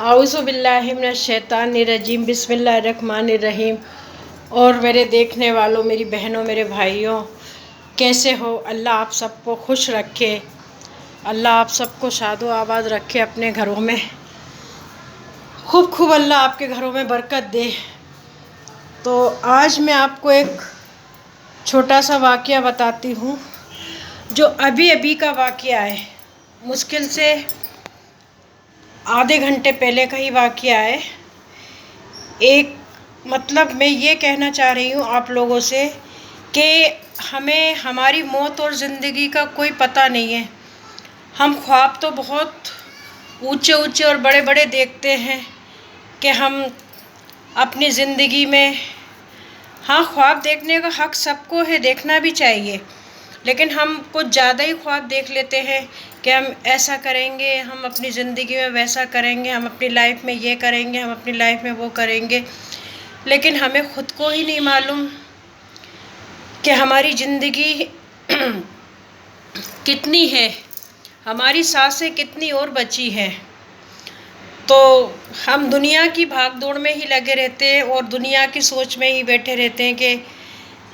आऊज़ु बिल्लाहि मिनश शैतानिर्रजीम बिस्मिल्लाहिर्रहमानिर्रहीम। और मेरे देखने वालों, मेरी बहनों, मेरे भाइयों, कैसे हो? अल्लाह आप सबको खुश रखे, अल्लाह आप सबको शादो आबाद रखे अपने घरों में। खूब खूब अल्लाह आपके घरों में बरकत दे। तो आज मैं आपको एक छोटा सा वाक़या बताती हूँ, जो अभी अभी का वाक़या है। मुश्किल से आधे घंटे पहले का ही वाक़या है। एक मतलब मैं ये कहना चाह रही हूँ आप लोगों से कि हमें हमारी मौत और ज़िंदगी का कोई पता नहीं है। हम ख्वाब तो बहुत ऊंचे ऊंचे और बड़े बड़े देखते हैं कि हम अपनी ज़िंदगी में, हाँ, ख्वाब देखने का हक़ सबको है, देखना भी चाहिए, लेकिन हम कुछ ज़्यादा ही ख्वाब देख लेते हैं कि हम ऐसा करेंगे, हम अपनी ज़िंदगी में वैसा करेंगे, हम अपनी लाइफ में ये करेंगे, हम अपनी लाइफ में वो करेंगे। लेकिन हमें ख़ुद को ही नहीं मालूम कि हमारी ज़िंदगी कितनी है, हमारी सांसें कितनी और बची हैं। तो हम दुनिया की भाग दौड़ में ही लगे रहते हैं और दुनिया की सोच में ही बैठे रहते हैं कि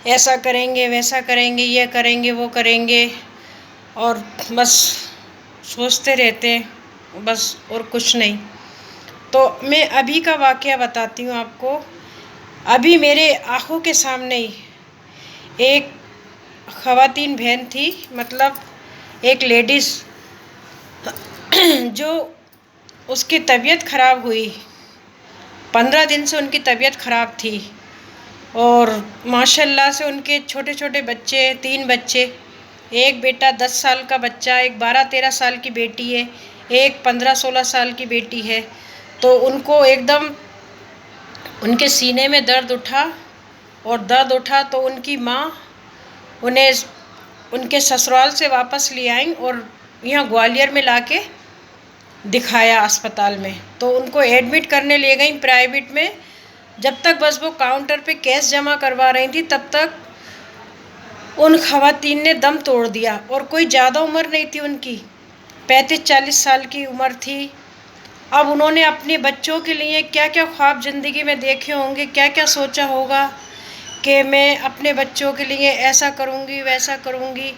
ऐसा करेंगे, वैसा करेंगे, ये करेंगे, वो करेंगे, और बस सोचते रहते हैं बस, और कुछ नहीं। तो मैं अभी का वाक़या बताती हूँ आपको। अभी मेरे आँखों के सामने ही एक ख़वातीन बहन थी, मतलब एक लेडीज़, जो उसकी तबीयत ख़राब हुई। 15 दिन से उनकी तबीयत ख़राब थी और माशाल्लाह से उनके छोटे छोटे बच्चे, 3 बच्चे, एक बेटा 10 साल का बच्चा, एक 12-13 साल की बेटी है, एक 15-16 साल की बेटी है। तो उनको एकदम उनके सीने में दर्द उठा, और दर्द उठा तो उनकी माँ उन्हें उनके ससुराल से वापस ले आई और यहाँ ग्वालियर में लाके दिखाया अस्पताल में। तो उनको एडमिट करने ले गई प्राइवेट में। जब तक बस वो काउंटर पे कैश जमा करवा रही थी, तब तक उन ख़वातीन ने दम तोड़ दिया। और कोई ज़्यादा उम्र नहीं थी उनकी, 35-40 साल की उम्र थी। अब उन्होंने अपने बच्चों के लिए क्या क्या ख्वाब ज़िंदगी में देखे होंगे, क्या क्या सोचा होगा कि मैं अपने बच्चों के लिए ऐसा करूँगी, वैसा करूँगी।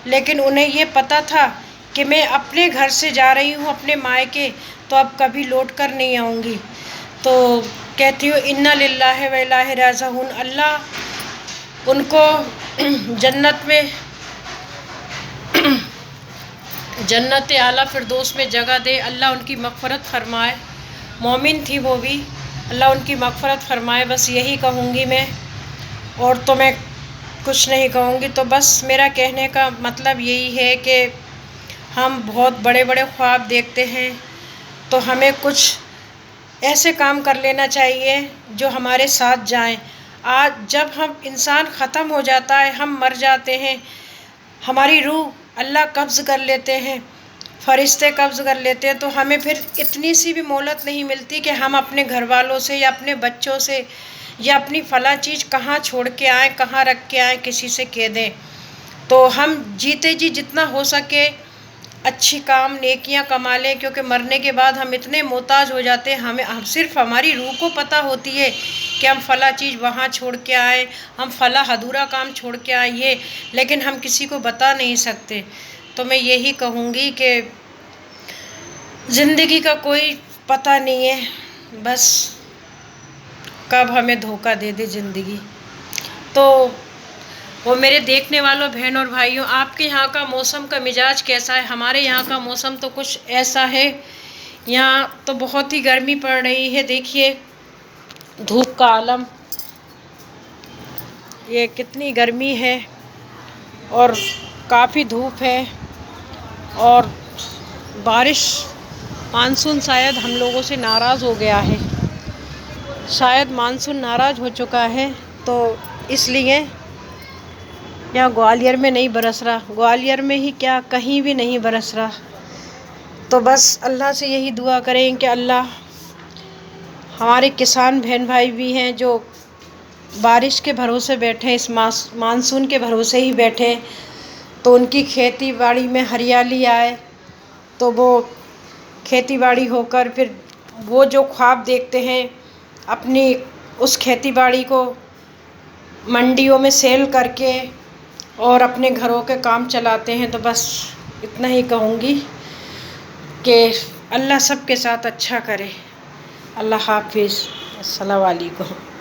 लेकिन उन्हें ये पता था कि मैं अपने घर से जा रही हूँ अपने मायके, तो अब कभी लौट कर नहीं आऊँगी। तो कहती हूँ इन्ना लिल्लाहि व इलैहि राजिऊन। अल्लाह उनको जन्नत आला फिरदौस में जगह दे, अल्लाह उनकी मग़फ़िरत फ़रमाए। मोमिन थी वो भी, अल्लाह उनकी मग़फ़िरत फ़रमाए। बस यही कहूँगी मैं, और तो मैं कुछ नहीं कहूँगी। तो बस मेरा कहने का मतलब यही है कि हम बहुत बड़े बड़े ख्वाब देखते हैं, तो हमें कुछ ऐसे काम कर लेना चाहिए जो हमारे साथ जाएं। आज जब हम इंसान ख़त्म हो जाता है, हम मर जाते हैं, हमारी रूह अल्लाह कब्ज़ कर लेते हैं, फ़रिश्ते कब्ज़ कर लेते हैं, तो हमें फिर इतनी सी भी मोहलत नहीं मिलती कि हम अपने घर वालों से या अपने बच्चों से या अपनी फ़लाँ चीज़ कहाँ छोड़ के आएँ, कहाँ रख के आएँ, किसी से कह दें। तो हम जीते जी जितना हो सके अच्छी काम, नेकियां कमा लें, क्योंकि मरने के बाद हम इतने मोहताज हो जाते हैं, हम सिर्फ हमारी रूह को पता होती है कि हम फ़ला चीज़ वहाँ छोड़ के आए, हम फ़ला अधूरा काम छोड़ के आए, ये, लेकिन हम किसी को बता नहीं सकते। तो मैं यही कहूँगी कि ज़िंदगी का कोई पता नहीं है, बस कब हमें धोखा दे दे ज़िंदगी। तो वो मेरे देखने वालों, बहन और भाइयों, आपके यहाँ का मौसम का मिजाज कैसा है? हमारे यहाँ का मौसम तो कुछ ऐसा है, यहाँ तो बहुत ही गर्मी पड़ रही है। देखिए धूप का आलम, ये कितनी गर्मी है और काफ़ी धूप है। और बारिश, मानसून शायद हम लोगों से नाराज़ हो गया है, शायद मानसून नाराज़ हो चुका है, तो इसलिए यहाँ ग्वालियर में नहीं बरस रहा। ग्वालियर में ही क्या, कहीं भी नहीं बरस रहा। तो बस अल्लाह से यही दुआ करें कि अल्लाह, हमारे किसान बहन भाई भी हैं जो बारिश के भरोसे बैठे, इस मानसून के भरोसे ही बैठे, तो उनकी खेती बाड़ी में हरियाली आए, तो वो खेती बाड़ी होकर फिर वो जो ख्वाब देखते हैं अपनी उस खेती बाड़ी को मंडियों में सेल करके और अपने घरों के काम चलाते हैं। तो बस इतना ही कहूँगी कि अल्लाह सबके साथ अच्छा करे। अल्लाह हाफिज़। अस्सलाम वालेकुम।